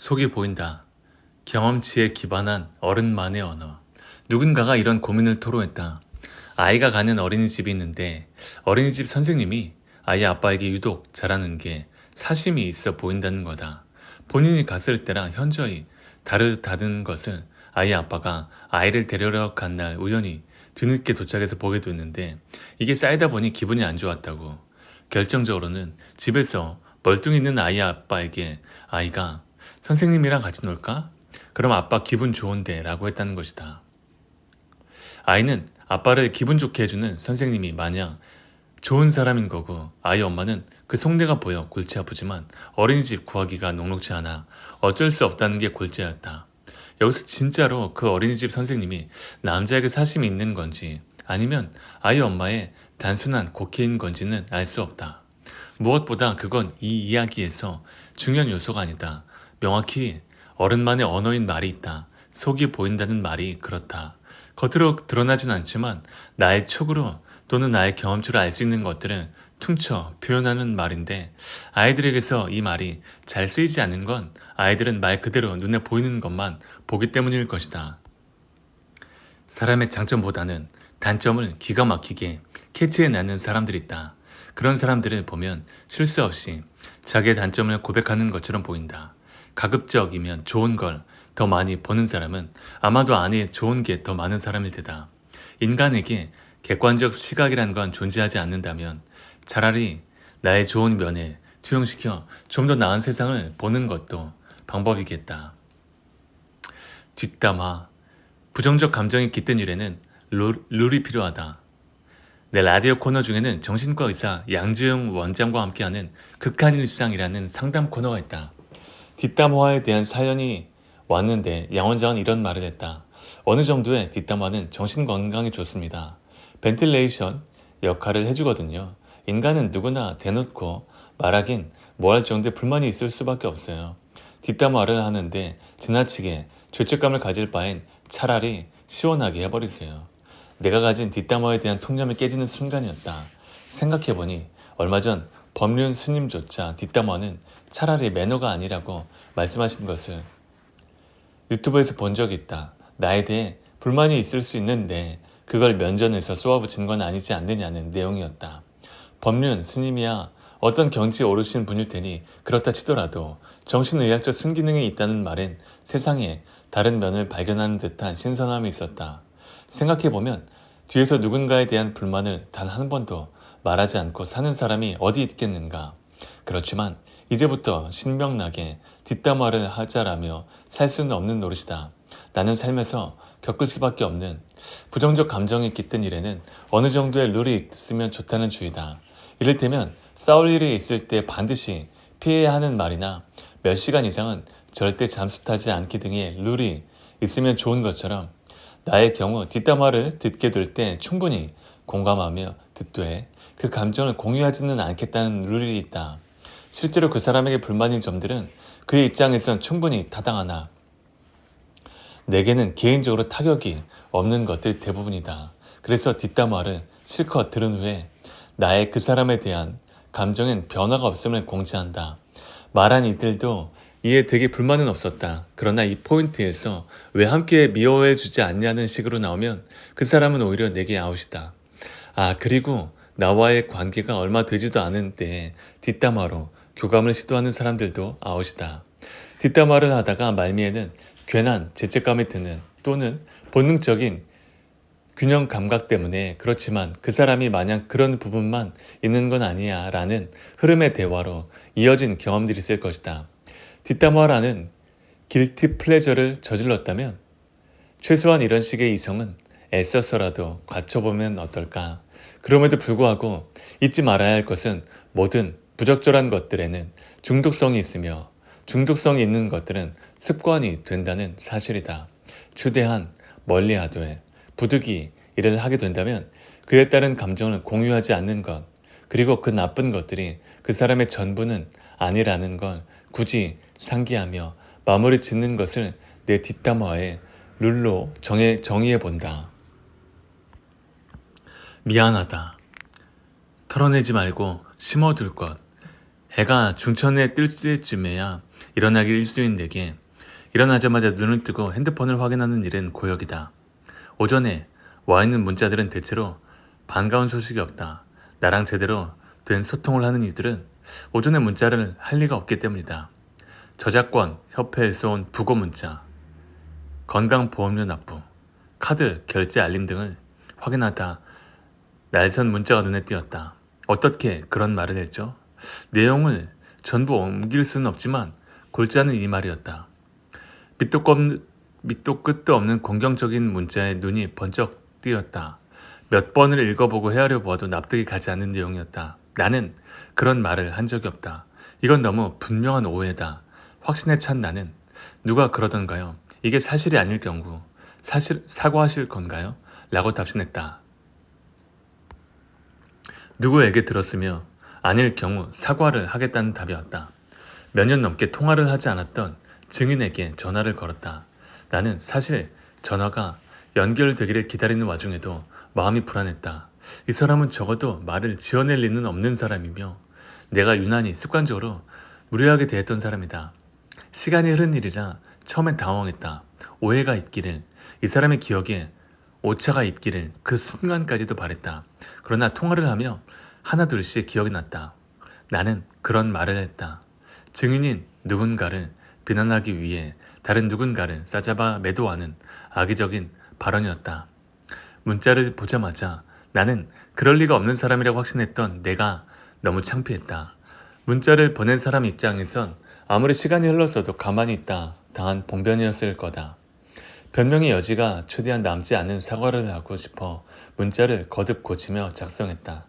속이 보인다. 경험치에 기반한 어른만의 언어. 누군가가 이런 고민을 토로했다. 아이가 가는 어린이집이 있는데 어린이집 선생님이 아이 아빠에게 유독 잘하는 게 사심이 있어 보인다는 거다. 본인이 갔을 때랑 현저히 다르다는 것을 아이 아빠가 아이를 데려러 간 날 우연히 뒤늦게 도착해서 보게 됐는데 이게 쌓이다 보니 기분이 안 좋았다고. 결정적으로는 집에서 멀뚱히 있는 아이 아빠에게 아이가 선생님이랑 같이 놀까? 그럼 아빠 기분 좋은데 라고 했다는 것이다. 아이는 아빠를 기분 좋게 해주는 선생님이 마냥 좋은 사람인 거고 아이 엄마는 그 속내가 보여 골치 아프지만 어린이집 구하기가 녹록지 않아 어쩔 수 없다는 게 골재였다. 여기서 진짜로 그 어린이집 선생님이 남자에게 사심이 있는 건지 아니면 아이 엄마의 단순한 곡해인 건지는 알 수 없다. 무엇보다 그건 이 이야기에서 중요한 요소가 아니다. 명확히 어른만의 언어인 말이 있다. 속이 보인다는 말이 그렇다. 겉으로 드러나진 않지만 나의 촉으로 또는 나의 경험치로 알 수 있는 것들을 퉁쳐 표현하는 말인데 아이들에게서 이 말이 잘 쓰이지 않는 건 아이들은 말 그대로 눈에 보이는 것만 보기 때문일 것이다. 사람의 장점보다는 단점을 기가 막히게 캐치해내는 사람들이 있다. 그런 사람들을 보면 쉴 수 없이 자기의 단점을 고백하는 것처럼 보인다. 가급적이면 좋은 걸 더 많이 보는 사람은 아마도 안에 좋은 게 더 많은 사람일 테다. 인간에게 객관적 시각이란 건 존재하지 않는다면 차라리 나의 좋은 면에 투영시켜 좀 더 나은 세상을 보는 것도 방법이겠다. 뒷담화. 부정적 감정이 깃든 일에는 룰이 필요하다. 내 라디오 코너 중에는 정신과 의사 양지영 원장과 함께하는 극한일상이라는 상담 코너가 있다. 뒷담화에 대한 사연이 왔는데 양 원장은 이런 말을 했다. 어느 정도의 뒷담화는 정신건강에 좋습니다. 벤틸레이션 역할을 해주거든요. 인간은 누구나 대놓고 말하긴 뭐 할 정도의 불만이 있을 수밖에 없어요. 뒷담화를 하는데 지나치게 죄책감을 가질 바엔 차라리 시원하게 해버리세요. 내가 가진 뒷담화에 대한 통념이 깨지는 순간이었다. 생각해보니 얼마 전 법륜 스님조차 뒷담화는 차라리 매너가 아니라고 말씀하신 것을 유튜브에서 본 적이 있다. 나에 대해 불만이 있을 수 있는데 그걸 면전에서 쏘아붙이는 건 아니지 않느냐는 내용이었다. 법륜 스님이야 어떤 경지에 오르신 분일 테니 그렇다 치더라도 정신의학적 순기능이 있다는 말엔 세상에 다른 면을 발견하는 듯한 신선함이 있었다. 생각해보면 뒤에서 누군가에 대한 불만을 단 한 번도 말하지 않고 사는 사람이 어디 있겠는가. 그렇지만 이제부터 신명나게 뒷담화를 하자라며 살 수는 없는 노릇이다. 나는 살면서 겪을 수밖에 없는 부정적 감정이 깃든 일에는 어느 정도의 룰이 있으면 좋다는 주의다. 이를테면 싸울 일이 있을 때 반드시 피해야 하는 말이나 몇 시간 이상은 절대 잠수 타지 않기 등의 룰이 있으면 좋은 것처럼 나의 경우 뒷담화를 듣게 될 때 충분히 공감하며 듣되 그 감정을 공유하지는 않겠다는 룰이 있다. 실제로 그 사람에게 불만인 점들은 그의 입장에선 충분히 타당하나 내게는 개인적으로 타격이 없는 것들이 대부분이다. 그래서 뒷담화를 실컷 들은 후에 나의 그 사람에 대한 감정엔 변화가 없음을 공지한다. 말한 이들도 이에 되게 불만은 없었다. 그러나 이 포인트에서 왜 함께 미워해주지 않냐는 식으로 나오면 그 사람은 오히려 내게 아웃이다. 그리고 나와의 관계가 얼마 되지도 않은데 뒷담화로 교감을 시도하는 사람들도 아웃이다. 뒷담화를 하다가 말미에는 괜한 죄책감이 드는 또는 본능적인 균형 감각 때문에 그렇지만 그 사람이 마냥 그런 부분만 있는 건 아니야 라는 흐름의 대화로 이어진 경험들이 있을 것이다. 뒷담화라는 길티 플레저를 저질렀다면 최소한 이런 식의 이성은 애써서라도 갖춰보면 어떨까. 그럼에도 불구하고 잊지 말아야 할 것은 모든 부적절한 것들에는 중독성이 있으며 중독성이 있는 것들은 습관이 된다는 사실이다. 최대한 멀리하되 부득이 일을 하게 된다면 그에 따른 감정을 공유하지 않는 것 그리고 그 나쁜 것들이 그 사람의 전부는 아니라는 걸 굳이 상기하며 마무리 짓는 것을 내 뒷담화의 룰로 정의해 본다. 미안하다. 털어내지 말고 심어둘 것. 해가 중천에 뜰 때쯤에야 일어나기 일수인 내게 일어나자마자 눈을 뜨고 핸드폰을 확인하는 일은 고역이다. 오전에 와 있는 문자들은 대체로 반가운 소식이 없다. 나랑 제대로 된 소통을 하는 이들은 오전에 문자를 할 리가 없기 때문이다. 저작권 협회에서 온 부고 문자, 건강보험료 납부, 카드 결제 알림 등을 확인하다 날선 문자가 눈에 띄었다. 어떻게 그런 말을 했죠? 내용을 전부 옮길 수는 없지만 골자는 이 말이었다. 밑도 끝도 없는 공격적인 문자에 눈이 번쩍 띄었다. 몇 번을 읽어보고 헤아려 보아도 납득이 가지 않는 내용이었다. 나는 그런 말을 한 적이 없다. 이건 너무 분명한 오해다. 확신에 찬 나는 누가 그러던가요? 이게 사실이 아닐 경우 사실 사과하실 건가요? 라고 답신했다. 누구에게 들었으며 아닐 경우 사과를 하겠다는 답이었다. 몇 년 넘게 통화를 하지 않았던 증인에게 전화를 걸었다. 나는 사실 전화가 연결되기를 기다리는 와중에도 마음이 불안했다. 이 사람은 적어도 말을 지어낼 리는 없는 사람이며 내가 유난히 습관적으로 무례하게 대했던 사람이다. 시간이 흐른 일이라 처음엔 당황했다. 오해가 있기를, 이 사람의 기억에 오차가 있기를 그 순간까지도 바랬다. 그러나 통화를 하며 하나둘씩 기억이 났다. 나는 그런 말을 했다. 증인인 누군가를 비난하기 위해 다른 누군가를 싸잡아 매도하는 악의적인 발언이었다. 문자를 보자마자 나는 그럴 리가 없는 사람이라고 확신했던 내가 너무 창피했다. 문자를 보낸 사람 입장에선 아무리 시간이 흘렀어도 가만히 있다 당한 봉변이었을 거다. 변명의 여지가 최대한 남지 않은 사과를 하고 싶어 문자를 거듭 고치며 작성했다.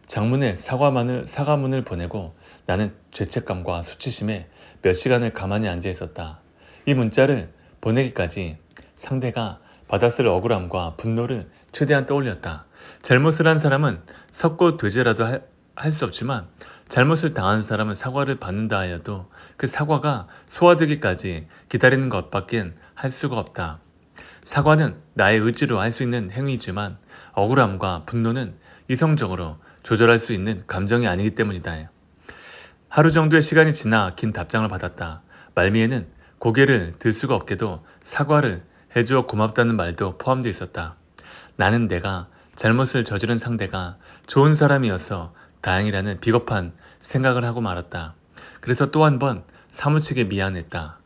장문의 사과문을 보내고 나는 죄책감과 수치심에 몇 시간을 가만히 앉아 있었다. 이 문자를 보내기까지 상대가 받았을 억울함과 분노를 최대한 떠올렸다. 잘못을 한 사람은 석고 되죄라도 할 수 없지만 잘못을 당한 사람은 사과를 받는다 하여도 그 사과가 소화되기까지 기다리는 것밖엔 할 수가 없다. 사과는 나의 의지로 할 수 있는 행위이지만 억울함과 분노는 이성적으로 조절할 수 있는 감정이 아니기 때문이다. 하루 정도의 시간이 지나 긴 답장을 받았다. 말미에는 고개를 들 수가 없게도 사과를 해주어 고맙다는 말도 포함되어 있었다. 나는 내가 잘못을 저지른 상대가 좋은 사람이어서 다행이라는 비겁한 생각을 하고 말았다. 그래서 또 한 번 사무치게 미안했다.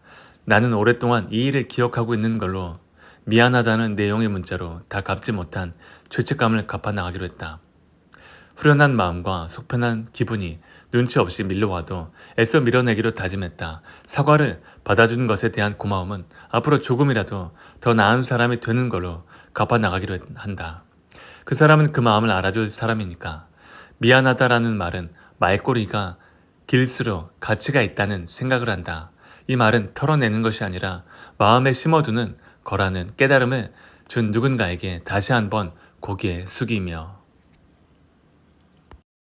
나는 오랫동안 이 일을 기억하고 있는 걸로 미안하다는 내용의 문자로 다 갚지 못한 죄책감을 갚아나가기로 했다. 후련한 마음과 속편한 기분이 눈치 없이 밀려와도 애써 밀어내기로 다짐했다. 사과를 받아준 것에 대한 고마움은 앞으로 조금이라도 더 나은 사람이 되는 걸로 갚아나가기로 한다. 그 사람은 그 마음을 알아줄 사람이니까. 미안하다라는 말은 말꼬리가 길수록 가치가 있다는 생각을 한다. 이 말은 털어내는 것이 아니라 마음에 심어두는 거라는 깨달음을 준 누군가에게 다시 한번 고개 숙이며